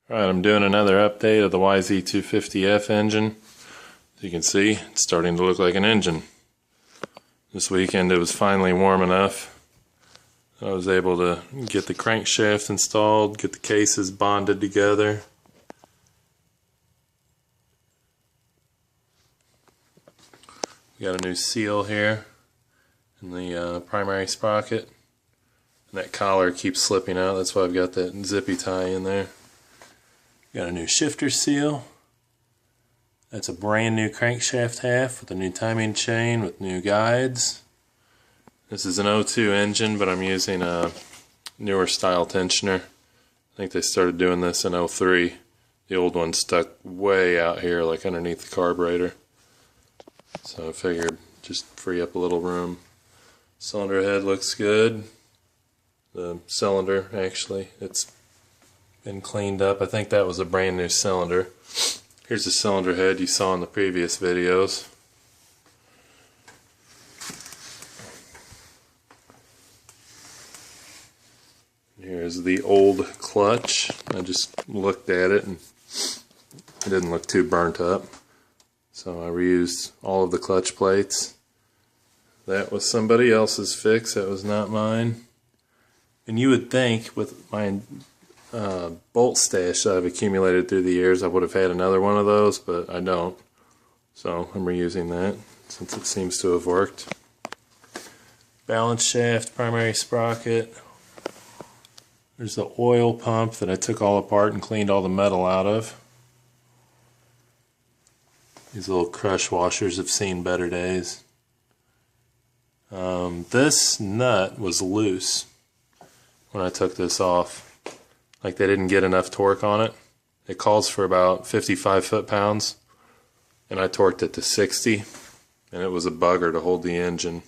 Alright, I'm doing another update of the yz250f engine. As you can see, it's starting to look like an engine. This weekend it was finally warm enough. I was able to get the crankshaft installed, get the cases bonded together. We got a new seal here in the primary sprocket. And that collar keeps slipping out, that's why I've got that zippy tie in there. Got a new shifter seal. That's a brand new crankshaft half with a new timing chain with new guides. This is an 02 engine, but I'm using a newer style tensioner. I think they started doing this in 03. The old one stuck way out here, like underneath the carburetor. So I figured just free up a little room. Cylinder head looks good. The cylinder, actually, it's been cleaned up. I think that was a brand new cylinder. Here's the cylinder head you saw in the previous videos. Here's the old clutch. I just looked at it and it didn't look too burnt up. So I reused all of the clutch plates. That was somebody else's fix, that was not mine. And you would think with my bolt stash that I've accumulated through the years I would have had another one of those, but I don't. So I'm reusing that since it seems to have worked. Balance shaft, primary sprocket. There's the oil pump that I took all apart and cleaned all the metal out of. These little crush washers have seen better days. This nut was loose when I took this off. Like they didn't get enough torque on it. It calls for about 55 foot-pounds, and I torqued it to 60, and it was a bugger to hold the engine.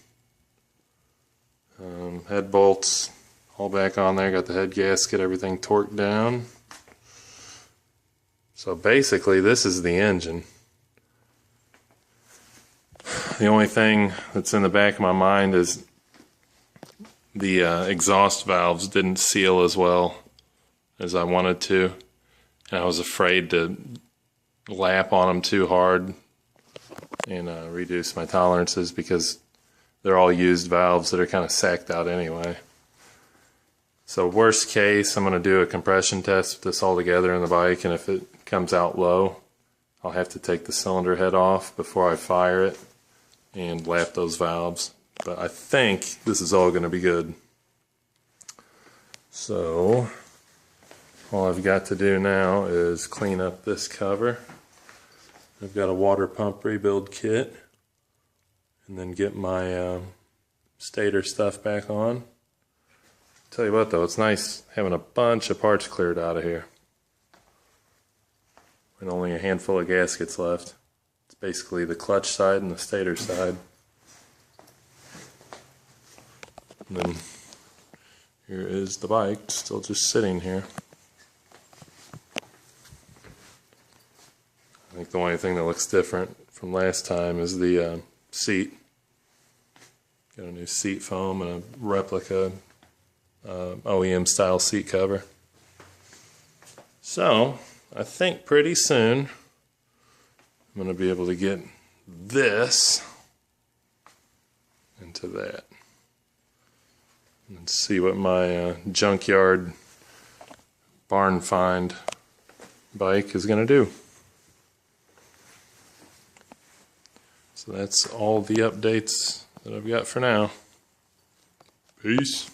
Head bolts all back on there, got the head gasket, everything torqued down. So basically this is the engine. The only thing that's in the back of my mind is the exhaust valves didn't seal as well as I wanted to, and I was afraid to lap on them too hard and reduce my tolerances because they're all used valves that are kind of sacked out anyway. So worst case, I'm going to do a compression test with this all together in the bike, and if it comes out low, I'll have to take the cylinder head off before I fire it and lap those valves. But I think this is all going to be good. So all I've got to do now is clean up this cover. I've got a water pump rebuild kit, and then get my stator stuff back on. Tell you what though, it's nice having a bunch of parts cleared out of here and only a handful of gaskets left. It's basically the clutch side and the stator side. And then here is the bike, still just sitting here. I think the only thing that looks different from last time is the seat. Got a new seat foam and a replica OEM style seat cover. So I think pretty soon I'm going to be able to get this into that and see what my junkyard barn find bike is going to do. So that's all the updates that I've got for now. Peace.